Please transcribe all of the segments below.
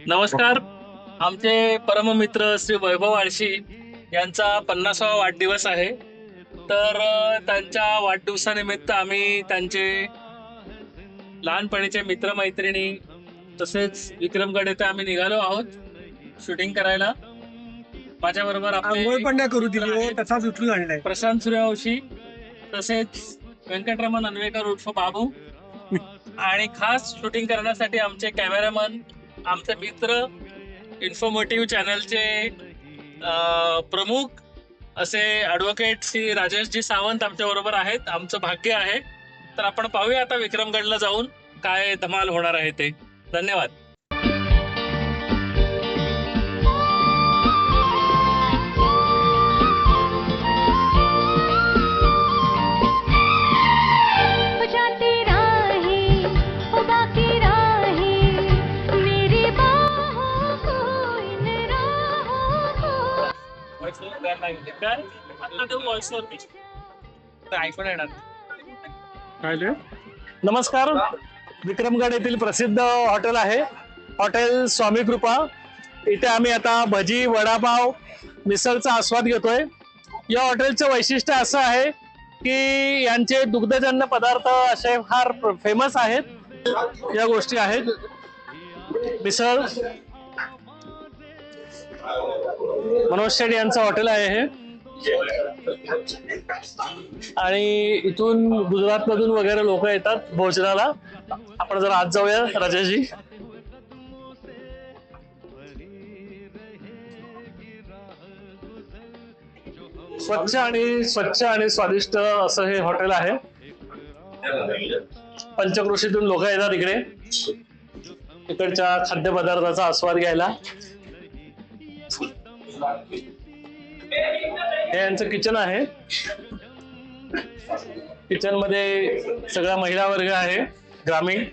नमस्कार. आमचे परममित्र श्री वैभव आळशी यांचा 50वा वाढदिवस आहे. तर त्यांच्या वाढदिवसानिमित्त आम्ही त्यांचे लहानपणीचे मित्रमैत्रिणी तसेच विक्रमगड येथे आम्ही निघालो आहोत शूटिंग करायला. माझ्या बरोबर आंघोळ पण नाही करू दिली, तसाच उचलून आणलाय. प्रशांत सूर्यवंशी तसेच व्यंकटरमण अन्वेकर उर्फ बाबू आणि खास शूटिंग करण्यासाठी आमचे कॅमेरामन, आमचे मित्र, इन्फॉर्मेटिव्ह चॅनलचे प्रमुख असे ॲडव्होकेट श्री राजेशजी सावंत आमच्या बरोबर आहेत. आमचं भाग्य आहे. तर आपण पाहूया आता विक्रमगडला जाऊन काय धमाल होणार आहे ते. धन्यवाद. नमस्कार. विक्रमगड येथील प्रसिद्ध हॉटेल आहे हॉटेल स्वामी कृपा. इथे आम्ही आता भजी, वडापाव, मिसळचा आस्वाद घेतोय. या हॉटेलचं वैशिष्ट्य असं आहे की यांचे दुग्धजन्य पदार्थ असे फार फेमस आहेत. या गोष्टी आहेत मिसळ. मनोज शेठ यांचं हॉटेल आहे हे. आणि इथून गुजरात मधून वगैरे लोक येतात भोजनाला. आपण जरा आत जाऊया राजाजी. स्वच्छ आणि स्वादिष्ट असं हे हॉटेल आहे. पंचक्रोशीतून लोक येतात इकडे इकडच्या खाद्यपदार्थाचा आस्वाद घ्यायला. हे यांचं किचन आहे. किचन मध्ये सगळा महिला वर्ग आहे ग्रामीण.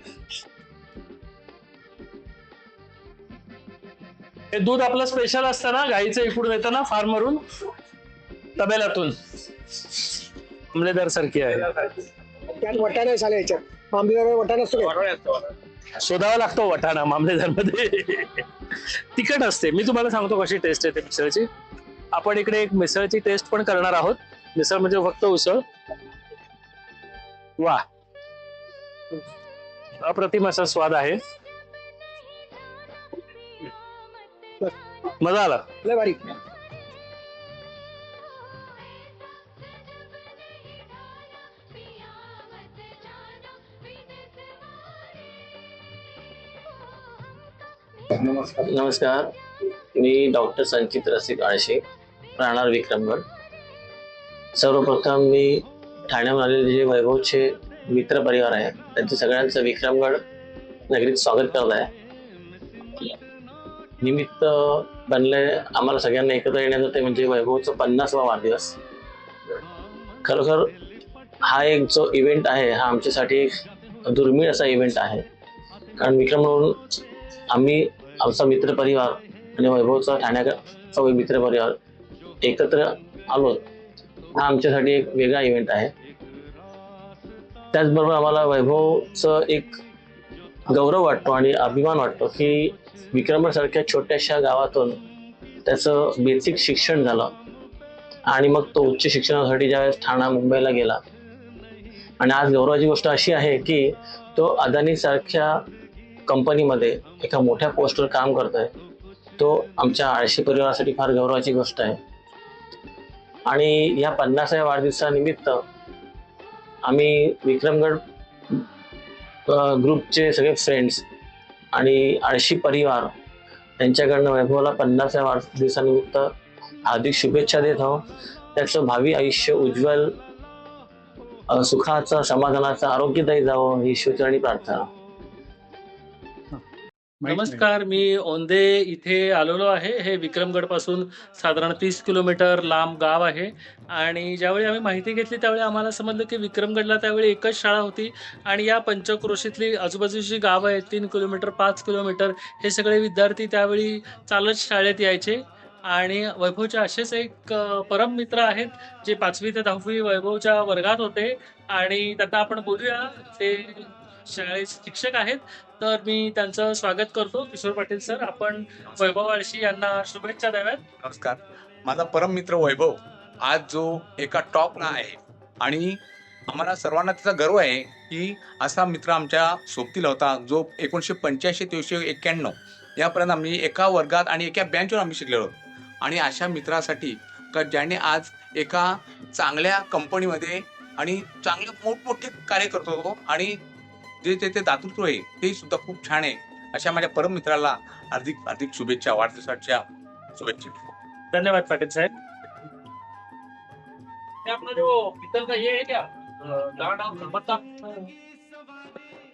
हे दूध आपलं स्पेशल असतं ना, गाईचं इकडून येतं ना फार्मवरून, तबेल्यातून. आमलेदार सारखी आहे. त्यात वटाणा झाला, याच्यात मामलेदार वटाणा असतो. शोधावा लागतो वटाणा मामलेदार मध्ये. तिखट असते. मी तुम्हाला सांगतो कशी टेस्ट येते मिसळची. आपण इकडे एक मिसळची टेस्ट पण करणार आहोत. मिसळ म्हणजे फक्त उसळ. वा, अप्रतिम असा स्वाद आहे. मजा आला. लय भारी. नमस्कार. मी डॉक्टर संचित रसिक आळशी, राहणार विक्रमगड. सर्वप्रथम मी ठाण्याहून आलेले जे वैभवचे मित्र परिवार आहे त्यांचं सगळ्यांचं विक्रमगड नगरीत स्वागत करत आहे. निमित्त बनले आम्हाला सगळ्यांना एकत्र येण्याचं ते म्हणजे वैभवचं 50वा वाढदिवस. खरोखर हा एक जो इव्हेंट आहे हा आमच्यासाठी एक दुर्मिळ असा इव्हेंट आहे. कारण विक्रमगडहून आम्ही, आमचा मित्रपरिवार आणि वैभवचा ठाण्याचा मित्रपरिवार एकत्र आलो. हा आमच्यासाठी एक वेगळा इव्हेंट आहे. त्याचबरोबर आम्हाला वैभवचं एक गौरव वाटतो आणि अभिमान वाटतो की विक्रमगडसारख्या छोट्याशा गावातून त्याचं बेसिक शिक्षण झालं आणि मग तो उच्च शिक्षणासाठी ज्यावेळेस ठाणा मुंबईला गेला. आणि आज गौरवाची गोष्ट अशी आहे की तो अदानी सारख्या कंपनीमध्ये एका मोठ्या पोस्टवर काम करतोय. तो आमच्या आळशी परिवारासाठी फार गौरवाची गोष्ट आहे. आणि या 50व्या वाढदिवसानिमित्त आम्ही विक्रमगड ग्रुपचे सगळे फ्रेंड्स आणि आळशी परिवार त्यांच्याकडनं वैभवला 50व्या वाढदिवसानिमित्त हार्दिक शुभेच्छा देत आहोत. त्याचं भावी आयुष्य उज्ज्वल, सुखाचं, समाधानाचं, आरोग्यदायी जावं ही ईश्वरचरणी प्रार्थना. नमस्कार. मी औंधे इथे आलेलो आहे. हे विक्रमगड पासून साधारण 30 किलोमीटर लांब गाव आहे. आणि ज्यावेळी आम्ही माहिती घेतली त्यावेळी आम्हाला समजलं की विक्रमगडला त्यावेळी एकच शाळा होती आणि या पंचक्रोशीतली आजूबाजूची गावं आहेत 3 किलोमीटर 5 किलोमीटर, हे सगळे विद्यार्थी त्यावेळी चालत शाळेत यायचे. आणि वैभवचे असेच एक परम मित्र आहेत जे 5वी ते 10वी वैभवच्या वर्गात होते. आणि त्यांना आपण बोलूया ते शाळेचे शिक्षक आहेत. तर मी त्यांचं स्वागत करतो. किशोर पाटील सर, आपण वैभव आळशी यांना शुभेच्छा द्याव्यात. नमस्कार. माझा परम मित्र वैभव आज जो एका टॉपला आहे आणि आम्हाला सर्वांना त्याचा गर्व आहे की असा मित्र आमच्या सोबतीला होता जो 1985 ते 1991 यापर्यंत आम्ही एका वर्गात आणि एका बेंचवर आम्ही शिकलेलो आणि अशा मित्रासाठी का ज्याने आज एका चांगल्या कंपनीमध्ये आणि चांगले मोठमोठे कार्य करत होतो आणि जे ते दातृत्व आहे ते सुद्धा खूप छान आहे. अशा माझ्या परम मित्राला हार्दिक हार्दिक शुभेच्छा, वाढदिवसाच्या शुभेच्छा. धन्यवाद पाटील साहेब. ये अपना जो पीतल का ये है क्या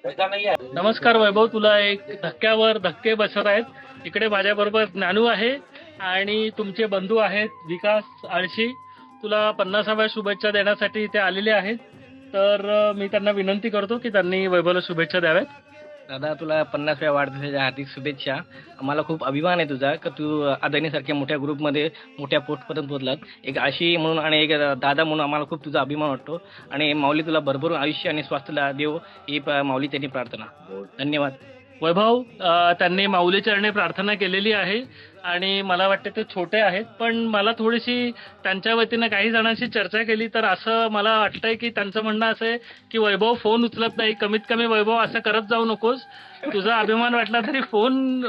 ऐसा नहीं है. नमस्कार वैभव, तुला एक धक्क्यावर धक्के बसत आहेत. इकडे माझ्या बरोबर ज्ञानू आहे आणि तुमचे बंधू आहेत विकास आळशी. तुला 50व्या शुभेच्छा देण्यासाठी इथे आलेले आहेत. तर मी त्यांना विनंती करतो की त्यांनी वैभवला शुभेच्छा द्याव्यात. दादा, तुला 50व्या वाढदिवसाच्या हार्दिक शुभेच्छा. आम्हाला खूप अभिमान आहे तुझा का तू अदानीसारख्या मोठ्या ग्रुपमध्ये मोठ्या पोस्टपर्यंत पोहोचलात. एक आशी म्हणून आणि एक दादा म्हणून आम्हाला खूप तुझा अभिमान वाटतो आणि माऊली तुला भरभरून आयुष्य आणि स्वास्थ्य देव ही माऊली त्यांनी प्रार्थना. धन्यवाद. वैभव, त्यांनी माऊली चरणी प्रार्थना केलेली आहे आणि मला वाटते ते छोटे आहेत, पण मला थोडीशी त्यांच्या वतीनं काही जणांशी चर्चा केली तर असं मला वाटतंय की त्यांचं म्हणणं असं आहे की वैभव फोन उचलत नाही. कमीत कमी वैभव असं करत जाऊ नकोस. तुझा अभिमान वाटला तरी फोन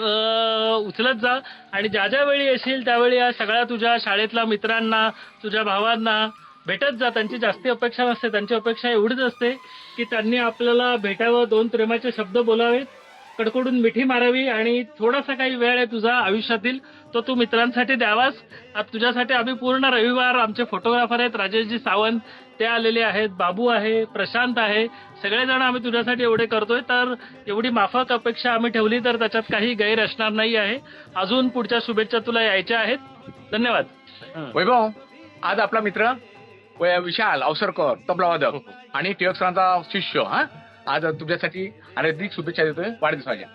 उचलत जा आणि ज्या ज्या वेळी येशील त्यावेळी या सगळ्या तुझ्या शाळेतल्या मित्रांना, तुझ्या भावांना भेटत जा. त्यांची जास्ती अपेक्षा नसते, त्यांची अपेक्षा एवढीच असते की त्यांनी आपल्याला भेटावं, 2 प्रेमाचे शब्द बोलावेत, कडकडून मिठी मारावी आणि थोडासा काही वेळ आहे तुझा आयुष्यातील तो तू मित्रांसाठी द्यावास. तुझ्यासाठी आम्ही पूर्ण रविवार, आमचे फोटोग्राफर आहेत राजेशजी सावंत ते आलेले आहेत, बाबू आहे, प्रशांत आहे, सगळेजण आम्ही तुझ्यासाठी एवढे करतोय. तर एवढी माफक अपेक्षा आम्ही ठेवली तर त्याच्यात काही गैर असणार नाही आहे. अजून पुढच्या शुभेच्छा तुला यायच्या आहेत. धन्यवाद. वैभव, आज आपला मित्र विशाल अवसरकर तबलावादक आणि टिळक सरांचा शिष्य आज तुमच्यासाठी हार्दिक शुभेच्छा देतोय वाढदिवसाच्या.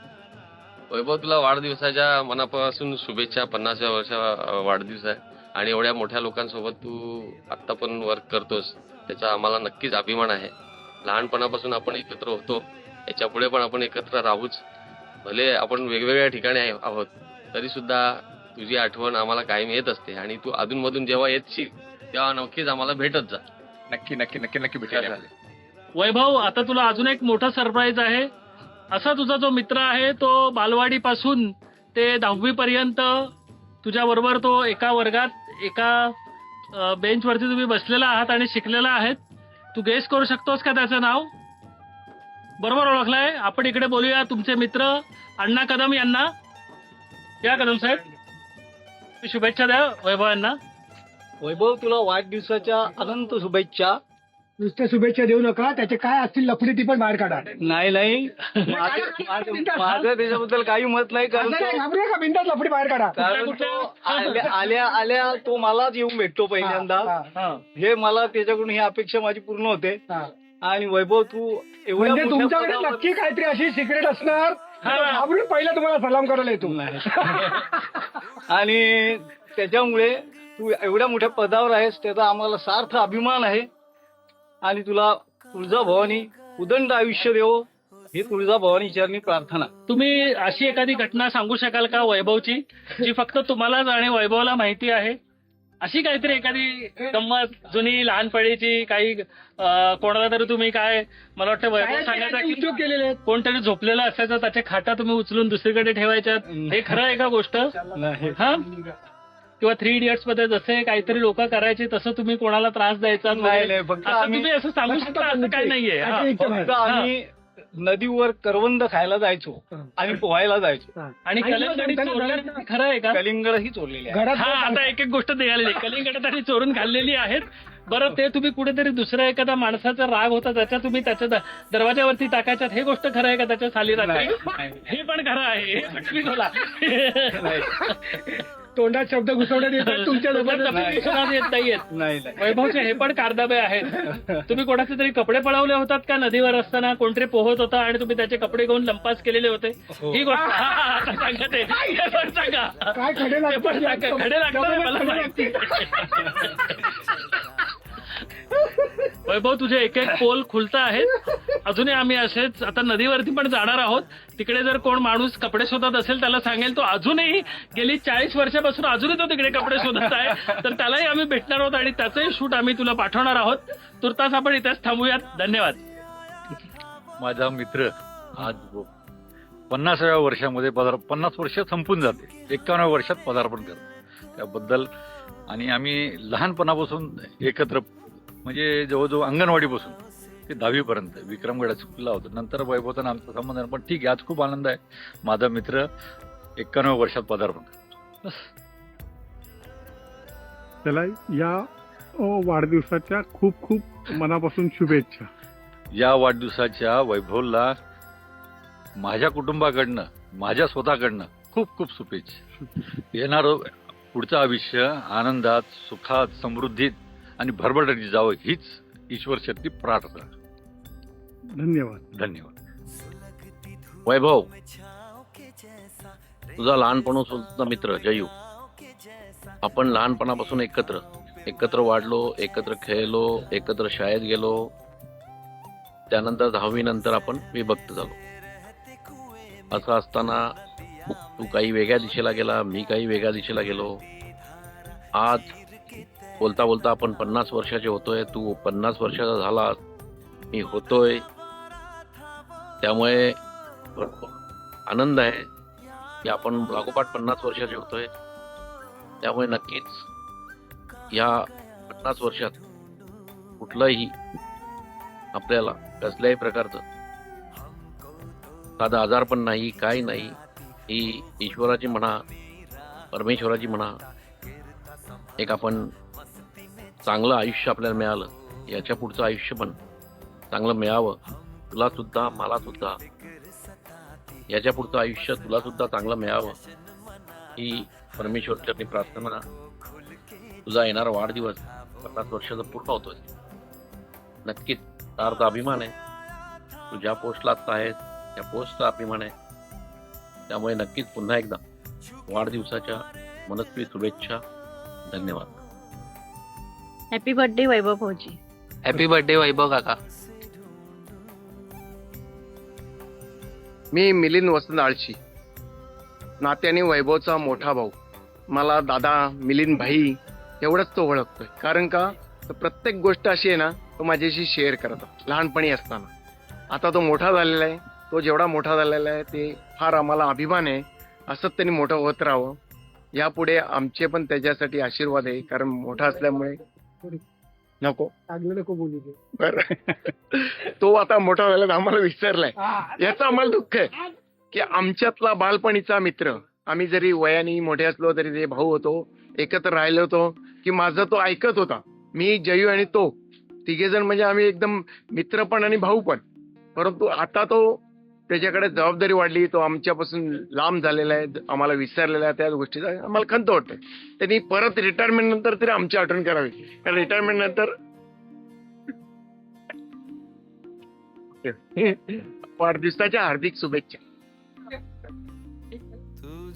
वैभव, तुला वाढदिवसाच्या मनापासून शुभेच्छा. 50व्या वर्षा वाढदिवस आहे आणि एवढ्या मोठ्या लोकांसोबत तू आत्ता पण वर्क करतोस त्याचा आम्हाला नक्कीच अभिमान आहे. लहानपणापासून आपण एकत्र होतो, याच्या पुढे पण आपण एकत्र राहूच. भले आपण वेगवेगळ्या ठिकाणी आहोत तरी सुद्धा तुझी आठवण आम्हाला कायम येत असते आणि तू अधूनमधून जेव्हा येतशील तेव्हा नक्कीच आम्हाला भेटत जा. नक्की नक्की नक्की नक्की भेटेल. वैभव, आता तुला अजून एक मोठा सरप्राईज आहे. असा तुझा जो मित्र आहे तो बालवाडीपासून ते 10वी पर्यंत तुझ्या बरोबर तो एका वर्गात एका बेंचवरती तुम्ही बसलेला आहात आणि शिकलेला आहेत. तू गेस करू शकतोस का त्याचं नाव? बरोबर ओळखलाय. आपण इकडे बोलूया तुमचे मित्र अण्णा कदम यांना. या कदम साहेब, शुभेच्छा द्या वैभव यांना. वैभव, तुला वाढदिवसाच्या अनंत शुभेच्छा. नुसते शुभेच्छा देऊ नका, त्याचे काय असतील लफडी ती पण बाहेर काढा. नाही माझं त्याच्याबद्दल काही मत नाही कारण घाबरू नका, बिनधास्त लफडी बाहेर काढा. कारण तो आल्या तो मलाच येऊन भेटतो पहिल्यांदा. हे मला त्याच्याकडून ही अपेक्षा माझी पूर्ण होते. आणि वैभव, तू एवढ्या म्हणजे तुमच्याकडे नक्की काहीतरी अशी सिक्रेट असणार, घाबरून पहिला तुम्हाला सलाम करायला येतो. आणि त्याच्यामुळे तू एवढ्या मोठ्या पदावर आहेस त्याचा आम्हाला सार्थ अभिमान आहे. आणि तुला तुळजाभवानी उदंड आयुष्य देवो ही तुळजाभवानी चरणी प्रार्थना. तुम्ही अशी एखादी घटना सांगू शकाल का वैभवची जी फक्त तुम्हालाच आणि वैभवला माहिती आहे? अशी काहीतरी एखादी गंमत जुनी लहानपणीची काही कोणाला तरी तुम्ही काय, मला वाटतं वैभव सांगायचा की केलेले कोणतरी झोपलेलं असायचं त्याच्या खाटा तुम्ही उचलून दुसरीकडे ठेवायच्यात, हे खरं आहे का गोष्ट? हा, किंवा 3 इडियट्स मध्ये जसे काहीतरी लोक करायचे तसं तुम्ही कोणाला त्रास द्यायचा? नाही, फक्त असं तुम्ही असं सांगू शकता असं काही नाहीये. हा. फक्त आम्ही नदीवर करवंद खायला जायचो आणि पोहायला जायचो. आणि कलिंगड चोरलेलं खरं आहे का? कलिंगड ही चोरलेली आहे. हा, आता एक एक गोष्ट निघालेली. कलिंगड त्यांनी चोरून खाल्लेली आहेत. बरं, ते तुम्ही कुठेतरी दुसऱ्या एखादा माणसाचा राग होता त्याच्या तुम्ही त्याच्या दरवाजावरती टाकायच्यात, हे गोष्ट खरं आहे का? त्याच्या साली रात्री हे पण खरं आहे. हे पण तुम्ही बोला. तोंडात शब्द घुसवण्यात येतात तुमच्या येत नाहीयेत. नाही वैभवचे हे पण कारनामे आहेत. तुम्ही कोणाचे तरी कपडे पळवले होतात का नदीवर असताना? कोणतरी पोहत होता आणि तुम्ही त्याचे कपडे घेऊन लंपास केलेले होते, ही गोष्ट सांगा. ते पण सांगा. काय खडे ते पण सांगा. खडे लागतात मला माहिती. वैभव, तुझे एक एक पोल खुलता आहेत. अजूनही आम्ही असेच आता नदीवरती पण जाणार आहोत. तिकडे जर कोण माणूस कपडे शोधत असेल त्याला सांगेल, तो अजूनही गेली 40 वर्षापासून अजूनही तो तिकडे कपडे शोधत आहे, तर त्यालाही आम्ही भेटणार आहोत आणि त्याचंही शूट आम्ही तुला पाठवणार आहोत. तुर्तास आपण इथेच थांबूयात. धन्यवाद. माझा मित्र आज 50व्या वर्षामध्ये 50 वर्ष संपून जाते, 51व्या वर्षात पदार्पण करतो त्याबद्दल. आणि आम्ही लहानपणापासून एकत्र, म्हणजे जवळजवळ अंगणवाडीपासून ते 10वीपर्यंत विक्रमगडात शिकला होता. नंतर वैभवता आमचा संबंध नाही, पण ठीक आहे, आज खूप आनंद आहे. माझा मित्र 51व्या वर्षात पदार्पण करतो. बस. त्याला या वाढदिवसाच्या खूप खूप मनापासून शुभेच्छा. या वाढदिवसाच्या वैभवला माझ्या कुटुंबाकडनं, माझ्या स्वतःकडनं खूप खूप शुभेच्छा. येणारं पुढचं आयुष्य आनंदात, सुखात, समृद्धीत आणि भरभराटीत जावं हीच ईश्वर शक्ती प्रार्थना. धन्यवाद. धन्यवाद. वैभव, तुझा लहानपणापासूनचा मित्र जयू, आपण लहानपणापासून एकत्र वाढलो, एकत्र खेळलो, एकत्र शाळेत गेलो. त्यानंतर 10वी नंतर आपण विभक्त झालो. असं असताना तू काही वेगळ्या दिशेला गेला, मी काही वेगळ्या दिशेला गेलो. आज बोलता बोलता आपण 50 वर्षाचे होतोय. तू 50 वर्षाचा झाला, मी होतोय. त्यामुळे भरपूर आनंद आहे की आपण लागोपाठ 50 वर्षाचे होतोय. त्यामुळे नक्कीच या 50 वर्षात कुठलंही आपल्याला कसल्याही प्रकारचं साधं आजार पण नाही, काही नाही. ही ईश्वराची म्हणा, परमेश्वराची म्हणा, एक आपण चांगलं आयुष्य आपल्याला मिळालं. याच्या पुढचं आयुष्य पण चांगलं मिळावं, तुला सुद्धा, मला सुद्धा. याच्या पुढचं आयुष्य तुला सुद्धा चांगलं मिळावं ही परमेश्वरची प्रार्थना. तुझा येणारा वाढदिवस 50 वर्षाचा पूर्ण होतोय. नक्कीच अर्धा अभिमान आहे. तू ज्या पोस्टला आत्ता आहेस त्या पोस्टचा अभिमान आहे. त्यामुळे नक्कीच पुन्हा एकदा वाढदिवसाच्या मनस्वी शुभेच्छा. धन्यवाद. हॅपी बर्थडे वैभव भाऊजी. हॅपी बर्थडे वैभव काका. मी मिलिंद वसंत आळशी, नात्याने वैभवचा मोठा भाऊ. मला दादा, मिलिंद भाई एवढंच तो ओळखतोय. कारण का, तर प्रत्येक गोष्ट अशी आहे ना, तो माझ्याशी शेअर करतो लहानपणी असताना. आता तो मोठा झालेला आहे. तो जेवढा मोठा झालेला आहे ते फार आम्हाला अभिमान आहे. असंच त्यांनी मोठं होत राहावं. यापुढे आमचे पण त्याच्यासाठी आशीर्वाद आहे. कारण मोठा असल्यामुळे नको बोलू दे. बरं. तो आता मोठा झाला, आम्हाला विसरलाय. याचं आम्हाला दुःख आहे की आमच्यातला बालपणीचा मित्र, आम्ही जरी वयाने मोठे असलो तरी ते भाऊ होतो, एकत्र राहिलो होतो, की माझा तो ऐकत होता. मी, जयू आणि तो तिघेजण म्हणजे आम्ही एकदम मित्र पण आणि भाऊ पण. परंतु आता तो, त्याच्याकडे जबाबदारी वाढली, तो आमच्यापासून लांब झालेला आहे, आम्हाला विसरलेला आहे. त्या गोष्टीचा आम्हाला खंत वाटते. त्यांनी परत रिटायरमेंट नंतर तरी आमची आठवण करावी. कारण रिटायरमेंट नंतर वाढदिवसाच्या हार्दिक शुभेच्छा.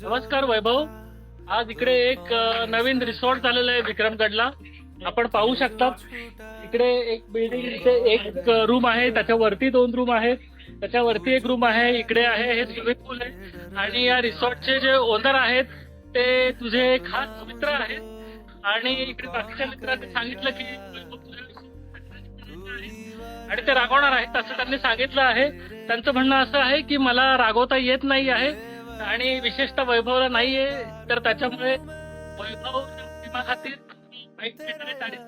नमस्कार वैभव. आज इकडे एक नवीन रिसॉर्ट झालेलं आहे विक्रमगडला. आपण पाहू शकता इकडे एक बिल्डिंग, इथे एक रूम आहे, त्याच्यावरती 2 रूम आहेत, त्याच्यावरती एक रूम आहे, इकडे आहे, हे स्विमिंग पूल आहे. आणि या रिसॉर्टचे जे ओनर आहेत ते तुझे खास मित्र आहेत. आणि इकडे बाकीच्या मित्रांनी सांगितलं की आणि ते रागवणार आहेत असं त्यांनी सांगितलं आहे. त्यांचं म्हणणं असं आहे की मला रागवता येत नाही आहे आणि विशेषतः वैभवला नाहीये, तर त्याच्यामुळे वैभव खातीर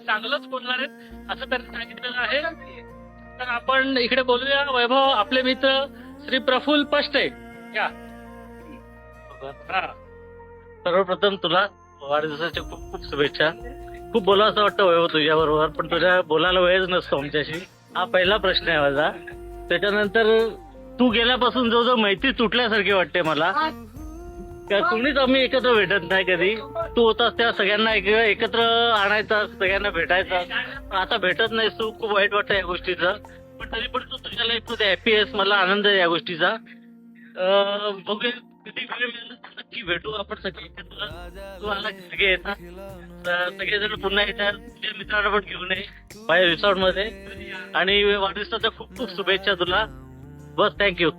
चांगलंच बोलणार आहेत असं त्यांनी सांगितलेलं आहे. तर आपण इकडे बोलूया. वैभव, आपले मित्र श्री प्रफुल्ल पष्टे या. सर्वप्रथम तुला वाढदिवसाच्या खूप खूप शुभेच्छा. खूप बोला असं वाटतं वैभव तुझ्या बरोबर, पण तुझ्या बोलायला वेळच नसतो आमच्याशी. हा पहिला प्रश्न आहे माझा. त्याच्यानंतर तू गेल्यापासून जो मैत्री तुटल्यासारखी वाटते मला. कुणीच आम्ही एकत्र भेटत नाही कधी. तू होतास त्या सगळ्यांना एकत्र आणायचा, सगळ्यांना भेटायचा. आता भेटत नाही, तू खूप वाईट वाटतं या गोष्टीचं. पण तरी पण तू तुझ्या लाईफ मध्ये हॅपी आहेस, मला आनंद आहे या गोष्टीचा. बघू कधी वेळ मिळाला तर नक्की भेटू आपण सगळे. तू आला की सगळे येतात, तर सगळेजण पुन्हा येतात. तुझ्या मित्रांना पण घेऊन ये माझ्या रिसॉर्ट मध्ये. आणि वाढदिवसाच्या खूप खूप शुभेच्छा तुला. बस, थँक्यू.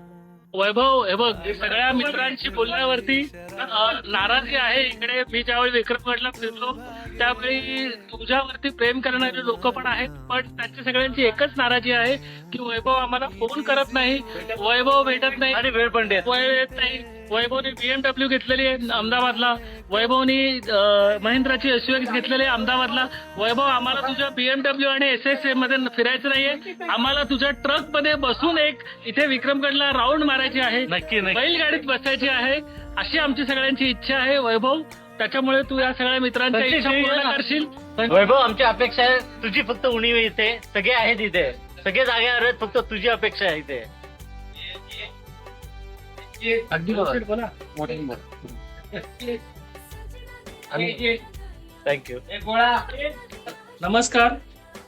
वैभव, हे बघ, सगळ्या मित्रांशी बोलण्यावरती नाराजी आहे इकडे. मी ज्यावेळी विक्रमगडला फिरलो त्यावेळी तुझ्यावरती प्रेम करणारे लोक पण आहेत, पण त्यांची सगळ्यांची एकच नाराजी आहे की वैभव आम्हाला फोन करत नाही, वैभव भेटत नाही आणि वेळ पण देत. वैभव येत नाही. वैभवने BMW घेतलेली आहे अहमदाबादला, वैभवनी महिंद्राची SUV घेतलेली आहे अहमदाबादला. वैभव, आम्हाला तुझ्या BMW आणि SSA मध्ये फिरायचं नाहीये, आम्हाला तुझ्या ट्रक मध्ये बसून एक इथे विक्रमगडला राऊंड मारायची आहे, नक्की नक्की. बैलगाडीत बसायची आहे, अशी आमची सगळ्यांची इच्छा आहे वैभव. त्याच्यामुळे तू या सगळ्या मित्रांच्या नक्की, इच्छा पूर्ण करशील. वैभव, आमची अपेक्षा आहे तुझी फक्त उणीव इथे. सगळे आहेत इथे, सगळे जागेवर आहेत, फक्त तुझी अपेक्षा आहे इथे. अगदी बोला. थँक्यू. नमस्कार.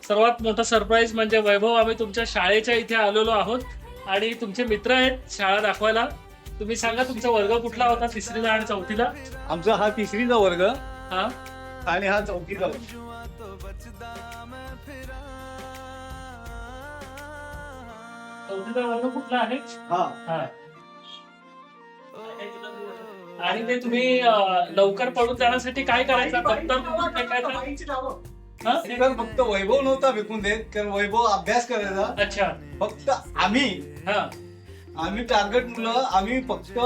सर्वात मोठा सरप्राईज म्हणजे वैभव, आम्ही तुमच्या शाळेच्या इथे आलेलो आहोत आणि तुमचे मित्र आहेत शाळा दाखवायला. तुम्ही सांगा तुमचा वर्ग कुठला होता, 3रीला आणि 4थीला? आमचा हा 3रीचा वर्ग हा, आणि हा 4थीचा वर्ग. 4थीचा वर्ग कुठला आहे? हा. आणि ते तुम्ही लवकर पडून जाण्यासाठी काय करायचं? दप्तर कुठून फेकायचं? हा? तर फक्त वैभव नव्हता विकून देत, कारण वैभव अभ्यास करायचा. अच्छा. फक्त आम्ही हा, टार्गेट मुलं, आम्ही फक्त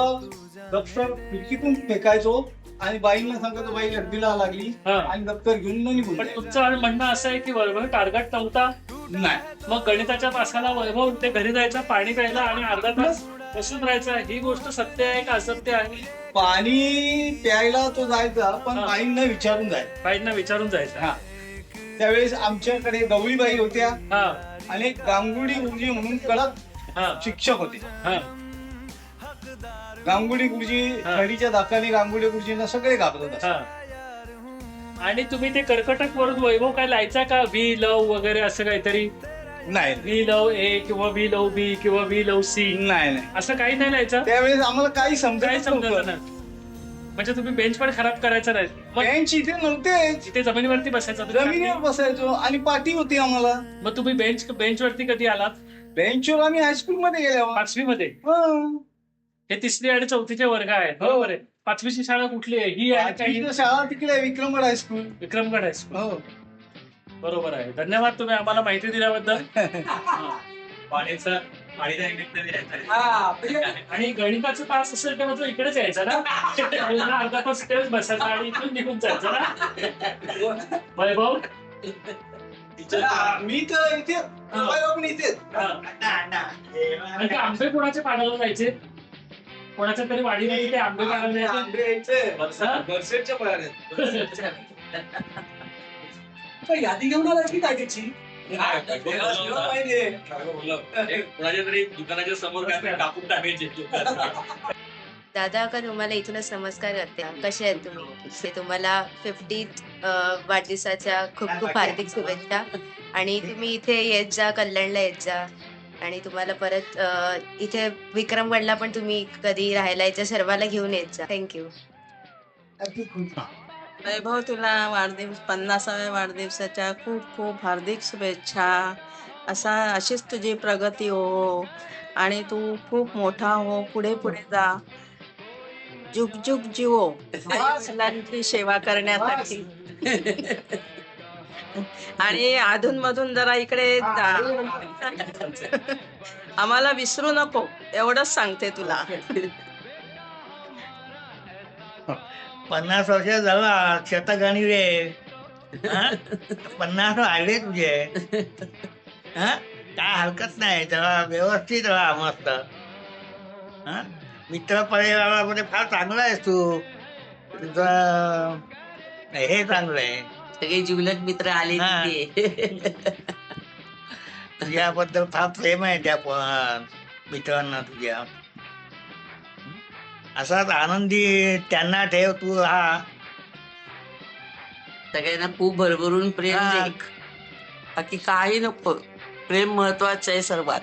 दप्तर खिडकीतून फेकायचो आणि बाईंना सांगायचो बाई गर्दीला लागली हा. आणि दप्तर घेऊन निघून पण जायचो. तुमचं म्हणणं असं आहे की वैभव टार्गेट नव्हता, नाही, मग गणिताच्या तासाला वैभव ते घरी जायचा, पाणी प्यायला आणि अर्धा तास बसून राहायचा. ही गोष्ट सत्य आहे का असत्य आहे? पाणी प्यायला तो जायचा, पण हा. बाईंना विचारून जायचा. बाईंना विचारून जायचं. हा. त्यावेळेस आमच्याकडे गवळीबाई होत्या हा, आणि गांगुडी गुरुजी म्हणून कडक हा, शिक्षक होते. हा. गांगुडी गुरुजी हा. खडीच्या दाखाने गांगुडी गुरुजींना सगळे घाबरत असतात. हा. आणि तुम्ही ते कर्कटक वरून वैभव काय लायचा का? वी लव वगैरे असं काहीतरी? नाही वी लव ए किंवा वी लव बी किंवा वी लव सी, नाही असं काही नाही लायचं? त्यावेळेस आम्हाला काही काय समजायचं समजायचं नव्हतं. ना. म्हणजे तुम्ही बेंच पण खराब करायचं नाही, मग बेंच इथे नव्हतेच, इथे जमिनीवरती बसायचं तुम्ही? जमिनीवर बसायचो आणि पाठी होती आम्हाला. मग तुम्ही बेंचवरती कधी आलात? बेंचवर आम्ही हायस्कूल मध्ये गेल्यावर. 5वी मध्ये? हा. हे 3री आणि 4थीचे वर्ग आहेत, बरोबर आहे. 5वीची शाळा कुठली आहे? ही आहे का? पाचवीची शाळा तिकडे आहे, विक्रमगड हायस्कूल. विक्रमगड हायस्कूल, हो. बरोबर आहे. धन्यवाद तुम्ही आम्हाला माहिती दिल्याबद्दल. आणि गणिताचा तास असेल तेव्हा तो इकडेच यायचा ना, अर्धा तास इकडेच बसायचा आणि इथून निघून जायचं ना वैभव? मी तर इथे पण इथेच. आणि ते आंबे कोणाचे पाडायला जायचे? कोणाच्या तरी वाडीमध्ये ते आंबे पाडायला यादी घेऊन आला की काय त्याची? दुकानाच्या समोर कापून टाकायचे. दादा का तुम्हाला इथूनच नमस्कार करते. कसे आहेत तुम्ही? तुम्हाला 50th वाढदिवसाच्या खूप खूप हार्दिक शुभेच्छा. आणि तुम्ही इथे येत जा, कल्याणला येत जा. आणि तुम्हाला परत इथे विक्रमगडला पण तुम्ही कधी राहायला यायचं, सर्वाला घेऊन येत जा. थँक्यू. वैभव, तुला 50व्या वाढदिवसाच्या खूप खूप हार्दिक शुभेच्छा. अशीच तुझी प्रगती हो आणि तू खूप मोठा हो, पुढे पुढे जा, जुग जुग जिवो मुलांची सेवा करण्यासाठी. आणि अधूनमधून जरा इकडे आम्हाला विसरू नको, एवढंच सांगते तुला. 50 वर्ष झाला शतगाणी रे. 50 आले तुझे. काय हरकत नाही, त्याला व्यवस्थित राहा मस्त. मित्र परिवारामध्ये फार चांगला आहेस तू. तुझं हे चांगलं आहे. सगळे जिवलग मित्र आले तुझ्याबद्दल फार प्रेम आहे त्या मित्रांना तुझ्या. असाच आनंदी त्यांना ठेव, तू राहा. सगळ्यांना खूप भरभरून प्रेम दे. बाकी काही नको, प्रेम महत्वाचं आहे सर्वात.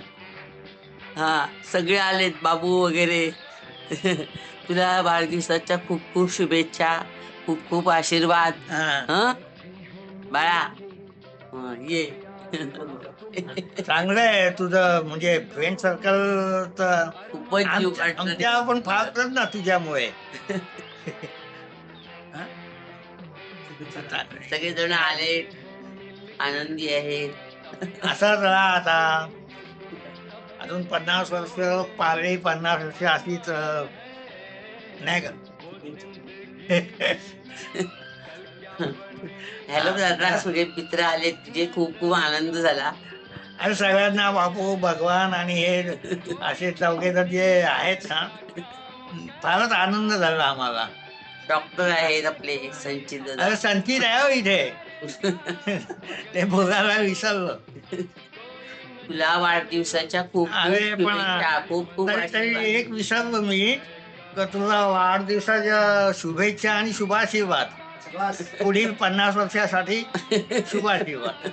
हा, सगळे आलेत, बाबू वगैरे. तुला वाढदिवसाच्या खूप खूप शुभेच्छा, खूप खूप आशीर्वाद. हं बाळा, ये. चांगलं आहे तुझं, म्हणजे फ्रेंड सर्कल तर खूपच जीव काढतो. आमच्या पण फार ना तुझ्यामुळे. सगळेजण आले, आनंदी आहेत. असंच राहा आता, अजून 50 वर्ष पारळी, 50 वर्ष अशीच नाही का. हॅलो दादा, सगळे मित्र आले तुझे, खूप खूप आनंद झाला. आणि सगळ्यांना बापू, भगवान आणि हे असे चौघे जण जे आहेत ना, फारच आनंद झाला आम्हाला. डॉक्टर आहेत आपले संचित दादा. अरे संचित आहे हो इथे. ते बोलायला विसरलो. तुला वाढदिवसाच्या खूप खूप अरे पण शुभेच्छा, खूप खूप तरी आशीर्वाद. एक विसरलो मी, तर तुला वाढदिवसाच्या शुभेच्छा आणि शुभाशीर्वाद. पुढील 50 वर्षासाठी शुभाशीर्वाद.